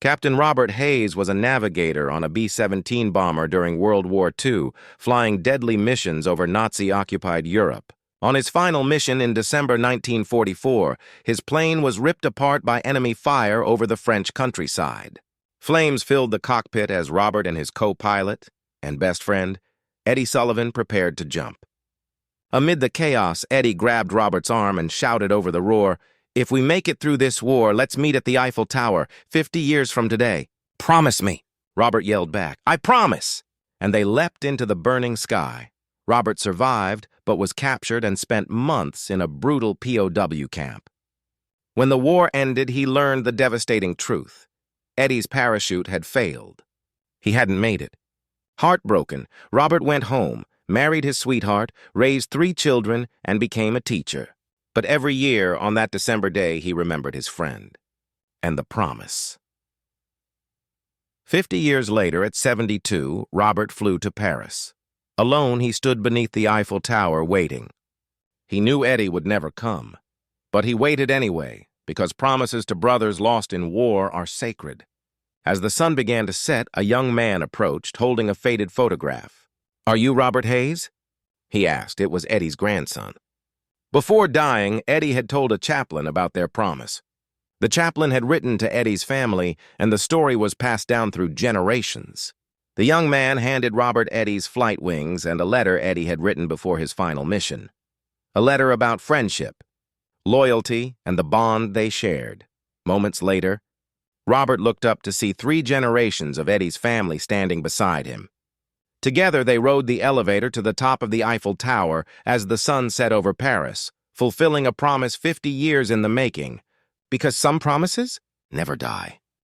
Captain Robert Hayes was a navigator on a B-17 bomber during World War II, flying deadly missions over Nazi-occupied Europe. On his final mission in December 1944, his plane was ripped apart by enemy fire over the French countryside. Flames filled the cockpit as Robert and his co-pilot and best friend, Eddie Sullivan, prepared to jump. Amid the chaos, Eddie grabbed Robert's arm and shouted over the roar, "If we make it through this war, let's meet at the Eiffel Tower, 50 years from today. Promise me." Robert yelled back, "I promise." And they leapt into the burning sky. Robert survived, but was captured and spent months in a brutal POW camp. When the war ended, he learned the devastating truth. Eddie's parachute had failed. He hadn't made it. Heartbroken, Robert went home, married his sweetheart, raised 3 children, and became a teacher. But every year, on that December day, he remembered his friend and the promise. 50 years later, at 72, Robert flew to Paris. Alone, he stood beneath the Eiffel Tower waiting. He knew Eddie would never come, but he waited anyway, because promises to brothers lost in war are sacred. As the sun began to set, a young man approached, holding a faded photograph. "Are you Robert Hayes?" he asked. It was Eddie's grandson. Before dying, Eddie had told a chaplain about their promise. The chaplain had written to Eddie's family, and the story was passed down through generations. The young man handed Robert Eddie's flight wings and a letter Eddie had written before his final mission. A letter about friendship, loyalty, and the bond they shared. Moments later, Robert looked up to see 3 generations of Eddie's family standing beside him. Together, they rode the elevator to the top of the Eiffel Tower as the sun set over Paris, fulfilling a promise 50 years in the making, because some promises never die.